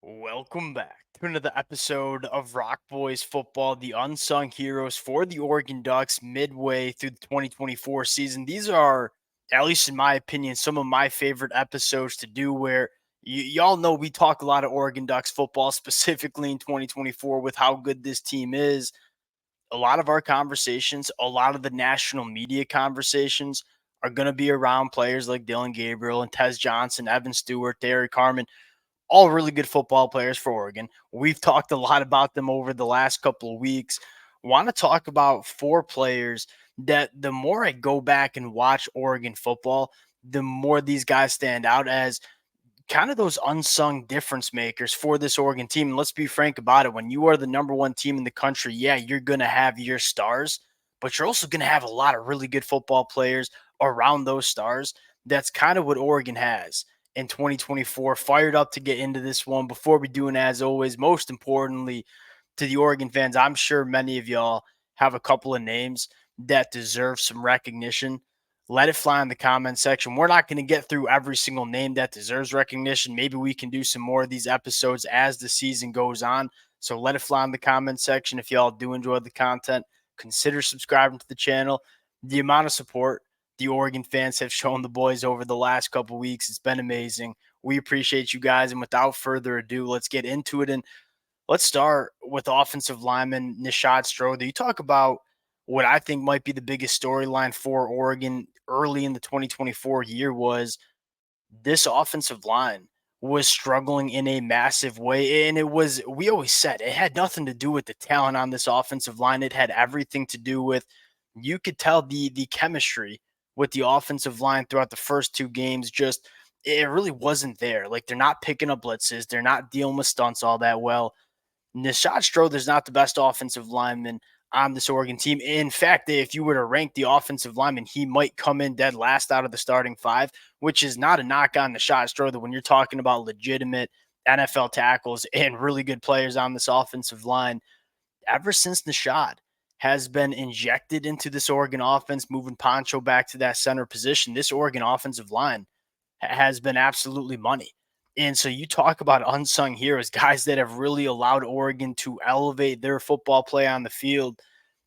Welcome back to another episode of Rock Boys Football, the unsung heroes for the Oregon Ducks midway through the 2024 season. These are, at least in my opinion, some of my favorite episodes to do where y'all know we talk a lot of Oregon Ducks football, specifically in 2024 with how good this team is. A lot of our conversations, a lot of the national media conversations are going to be around players like Dillon Gabriel and Tez Johnson, Evan Stewart, Derek Harmon, all really good football players for Oregon. We've talked a lot about them over the last couple of weeks. Want to talk about four players that the more I go back and watch Oregon football, the more these guys stand out as kind of those unsung difference makers for this Oregon team. And let's be frank about it. When you are the number one team in the country, yeah, you're going to have your stars, but you're also going to have a lot of really good football players around those stars. That's kind of what Oregon has in 2024. Fired up to get into this one. Before we do, and as always, most importantly, to the Oregon fans, I'm sure many of y'all have a couple of names that deserve some recognition. Let it fly in the comment section. We're not going to get through every single name that deserves recognition. Maybe we can do some more of these episodes as the season goes on. So let it fly in the comment section. If y'all do enjoy the content, consider subscribing to the channel. The amount of support the Oregon fans have shown the boys over the last couple weeks, it's been amazing. We appreciate you guys. And without further ado, let's get into it. And let's start with offensive lineman Nishad Strother. You talk about what I think might be the biggest storyline for Oregon early in the 2024 year was this offensive line was struggling in a massive way. And it was, we always said, it had nothing to do with the talent on this offensive line. It had everything to do with, you could tell the chemistry with the offensive line throughout the first two games. Just, it really wasn't there. Like, they're not picking up blitzes, they're not dealing with stunts all that well. Nishad Strother's not the best offensive lineman on this Oregon team. In fact, if you were to rank the offensive lineman, he might come in dead last out of the starting five, which is not a knock on Nishad Strother when you're talking about legitimate NFL tackles and really good players on this offensive line. Ever since Nishad has been injected into this Oregon offense, moving Poncho back to that center position, this Oregon offensive line has been absolutely money. And so you talk about unsung heroes, guys that have really allowed Oregon to elevate their football play on the field.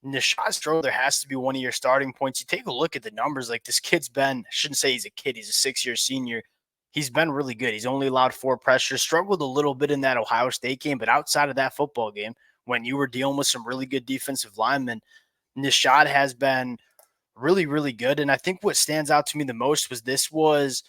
Nishad Strother has to be one of your starting points. You take a look at the numbers. Like, this kid's been, I shouldn't say he's a kid, he's a 6-year senior. He's been really good. He's only allowed 4 pressures, struggled a little bit in that Ohio State game, but outside of that football game, when you were dealing with some really good defensive linemen, Nishad has been really, really good. And I think what stands out to me the most was this was,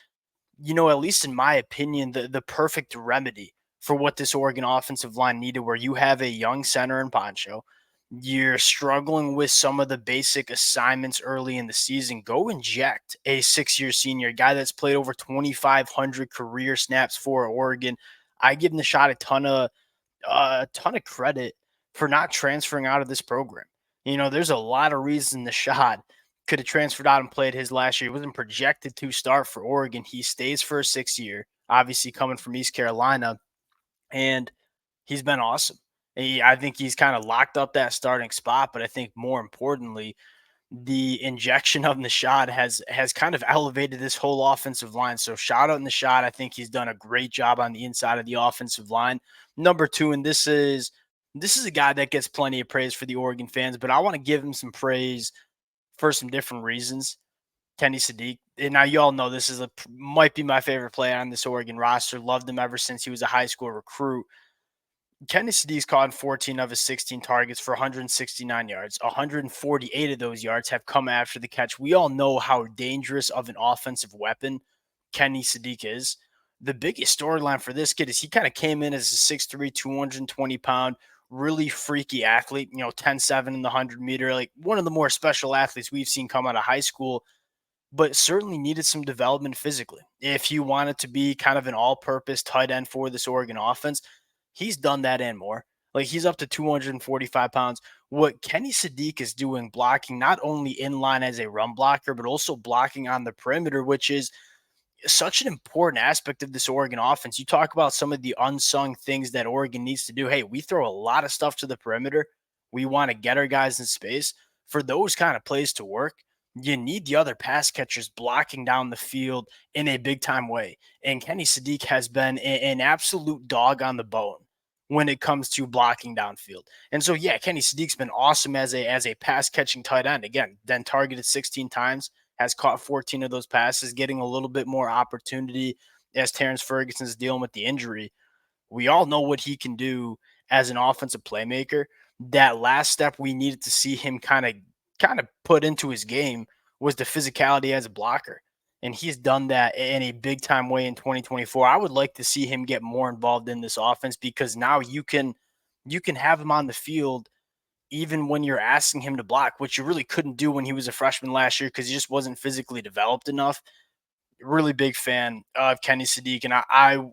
at least in my opinion, the perfect remedy for what this Oregon offensive line needed, where you have a young center in Poncho. You're struggling with some of the basic assignments early in the season. Go inject a 6-year senior, guy that's played over 2,500 career snaps for Oregon. I give him the shot a ton of credit for not transferring out of this program. There's a lot of reasons the shot could have transferred out and played his last year. He wasn't projected to start for Oregon. He stays for a 6th year, obviously coming from East Carolina, and he's been awesome. I think he's kind of locked up that starting spot, but I think more importantly, the injection of the shot has kind of elevated this whole offensive line. So shout out in the shot. I think he's done a great job on the inside of the offensive line. Number two, and this is a guy that gets plenty of praise for the Oregon fans, but I want to give him some praise for some different reasons. Kenny Sadiq. And now you all know this might be my favorite player on this Oregon roster. Loved him ever since he was a high school recruit. Kenny Sadiq's caught 14 of his 16 targets for 169 yards. 148 of those yards have come after the catch. We all know how dangerous of an offensive weapon Kenny Sadiq is. The biggest storyline for this kid is he kind of came in as a 6'3", 220-pound, really freaky athlete, 10-7 in the 100-meter, like one of the more special athletes we've seen come out of high school, but certainly needed some development physically. If he wanted to be kind of an all-purpose tight end for this Oregon offense, he's done that and more. Like, he's up to 245 pounds. What Kenny Sadiq is doing, blocking not only in line as a run blocker, but also blocking on the perimeter, which is such an important aspect of this Oregon offense. You talk about some of the unsung things that Oregon needs to do. Hey, we throw a lot of stuff to the perimeter. We want to get our guys in space. For those kind of plays to work, you need the other pass catchers blocking down the field in a big time way. And Kenny Sadiq has been an absolute dog on the bone when it comes to blocking downfield. And so, yeah, Kenny Sadiq's been awesome as a pass catching tight end. Again, then targeted 16 times, has caught 14 of those passes, getting a little bit more opportunity as Terrence Ferguson's dealing with the injury. We all know what he can do as an offensive playmaker. That last step we needed to see him kind of put into his game was the physicality as a blocker. And he's done that in a big time way in 2024. I would like to see him get more involved in this offense because now you can have him on the field even when you're asking him to block, which you really couldn't do when he was a freshman last year because he just wasn't physically developed enough. Really big fan of Kenny Sadiq, and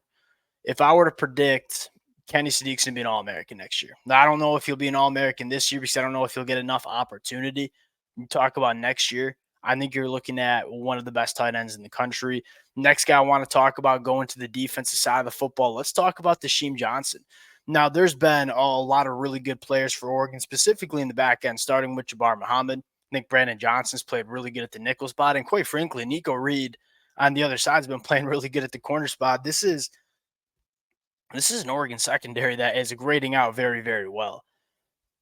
if I were to predict, Kenny Sadiq's gonna be an All American next year. Now, I don't know if he'll be an All American this year because I don't know if he'll get enough opportunity. You talk about next year, I think you're looking at one of the best tight ends in the country. Next guy I want to talk about going to the defensive side of the football. Let's talk about Deshaun Johnson. Now, there's been a lot of really good players for Oregon, specifically in the back end, starting with Jabbar Muhammad. I think Brandon Johnson's played really good at the nickel spot. And quite frankly, Nico Reed on the other side has been playing really good at the corner spot. This is an Oregon secondary that is grading out very, very well.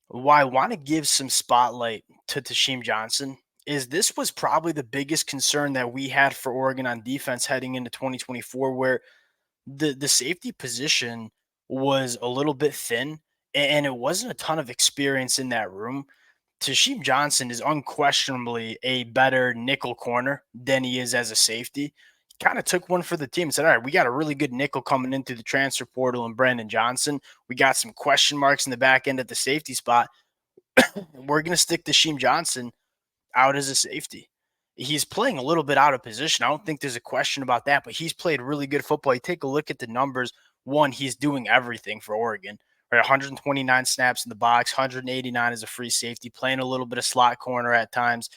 Why I want to give some spotlight to Tashim Johnson is this was probably the biggest concern that we had for Oregon on defense heading into 2024, where the safety position was a little bit thin and it wasn't a ton of experience in that room. Tashim Johnson is unquestionably a better nickel corner than he is as a safety. He kind of took one for the team and said, all right, we got a really good nickel coming into the transfer portal and Brandon Johnson. We got some question marks in the back end at the safety spot. We're going to stick Tashim Johnson out as a safety. He's playing a little bit out of position. I don't think there's a question about that, but he's played really good football. You take a look at the numbers. One, he's doing everything for Oregon. Right, 129 snaps in the box, 189 as a free safety, playing a little bit of slot corner at times.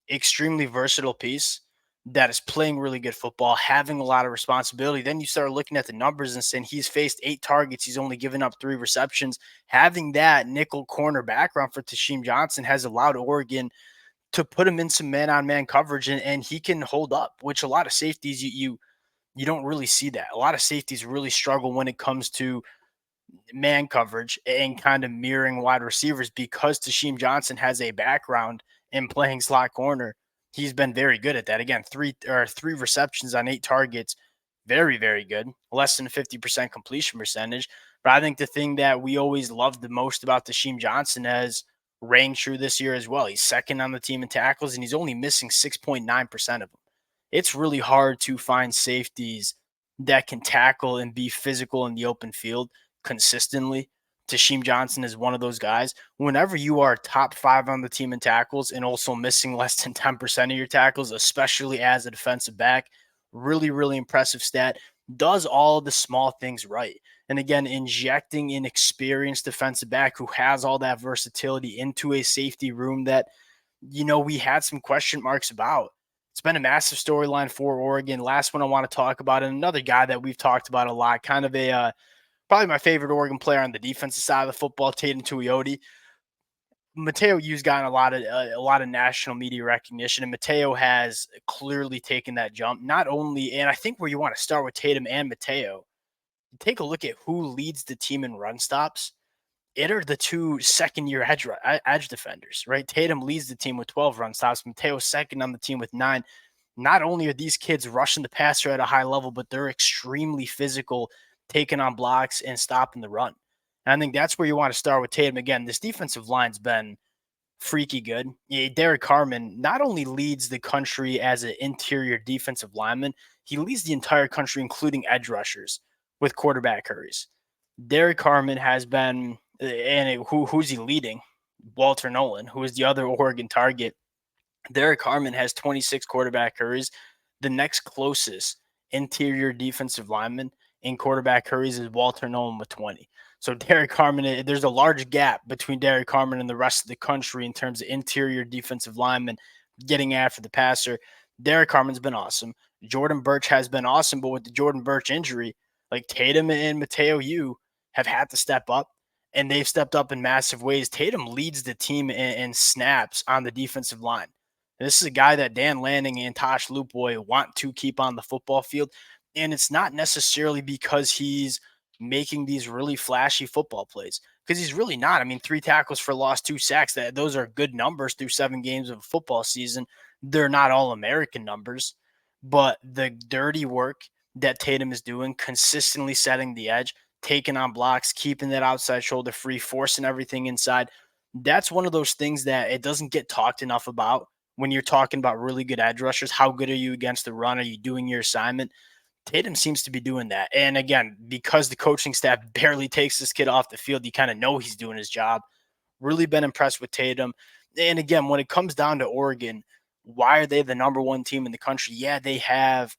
Extremely versatile piece that is playing really good football, having a lot of responsibility. Then you start looking at the numbers and saying he's faced 8 targets. He's only given up 3 receptions. Having that nickel corner background for Tashim Johnson has allowed Oregon to put him in some man-on-man coverage, and he can hold up, which a lot of safeties you don't really see that. A lot of safeties really struggle when it comes to man coverage and kind of mirroring wide receivers because Tashim Johnson has a background in playing slot corner. He's been very good at that. Again, three receptions on 8 targets, very, very good. Less than 50% completion percentage. But I think the thing that we always loved the most about Tashim Johnson has rang true this year as well. He's second on the team in tackles, and he's only missing 6.9% of them. It's really hard to find safeties that can tackle and be physical in the open field consistently. Tashim Johnson is one of those guys. Whenever you are top 5 on the team in tackles and also missing less than 10% of your tackles, especially as a defensive back, really, really impressive stat. Does all the small things right. And again, injecting an experienced defensive back who has all that versatility into a safety room that, we had some question marks about. It's been a massive storyline for Oregon. Last one I want to talk about, and another guy that we've talked about a lot, kind of probably my favorite Oregon player on the defensive side of the football, Tatum Tuioti. Mateo U's gotten a lot of national media recognition, and Mateo has clearly taken that jump. Not only, and I think where you want to start with Tatum and Mateo, take a look at who leads the team in run stops. It are the 2 second-year edge defenders, right? Tatum leads the team with 12 run stops. Mateo's second on the team with 9. Not only are these kids rushing the passer at a high level, but they're extremely physical, taking on blocks and stopping the run. And I think that's where you want to start with Tatum. Again, this defensive line's been freaky good. Yeah, Derek Carman not only leads the country as an interior defensive lineman, he leads the entire country, including edge rushers, with quarterback hurries. Derek Carman has been, who's he leading? Walter Nolan, who is the other Oregon target. Derek Carman has 26 quarterback hurries. The next closest interior defensive lineman in quarterback hurries is Walter Nolan with 20. So Derek Carman, there's a large gap between Derek Carman and the rest of the country in terms of interior defensive linemen getting after the passer. Derek Carman's been awesome. Jordan Birch has been awesome, but with the Jordan Birch injury, like Tatum and Mateo Yu have had to step up, and they've stepped up in massive ways. Tatum leads the team in snaps on the defensive line. And this is a guy that Dan Lanning and Tosh Lupoy want to keep on the football field. And it's not necessarily because he's making these really flashy football plays, because he's really not. I mean, 3 tackles for loss, 2 sacks, those are good numbers through 7 games of a football season. They're not all American numbers, but the dirty work that Tatum is doing, consistently setting the edge, taking on blocks, keeping that outside shoulder free, forcing everything inside. That's one of those things that it doesn't get talked enough about when you're talking about really good edge rushers. How good are you against the run? Are you doing your assignment? Tatum seems to be doing that. And again, because the coaching staff barely takes this kid off the field, you kind of know he's doing his job. Really been impressed with Tatum. And again, when it comes down to Oregon, why are they the number one team in the country? Yeah, they have,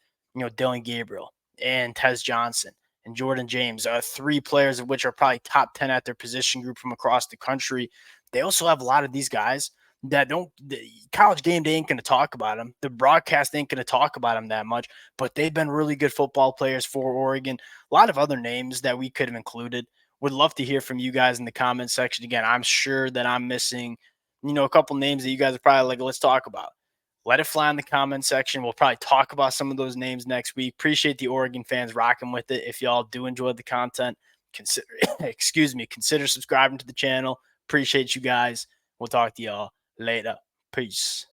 Dillon Gabriel and Tez Johnson and Jordan James, 3 players of which are probably top 10 at their position group from across the country. They also have a lot of these guys that don't, the college game day ain't going to talk about them. The broadcast ain't going to talk about them that much, but they've been really good football players for Oregon. A lot of other names that we could have included. Would love to hear from you guys in the comment section. Again, I'm sure that I'm missing, a couple names that you guys are probably like, let's talk about. Let it fly in the comment section. We'll probably talk about some of those names next week. Appreciate the Oregon fans rocking with it. If y'all do enjoy the content, consider consider subscribing to the channel. Appreciate you guys. We'll talk to y'all later. Peace.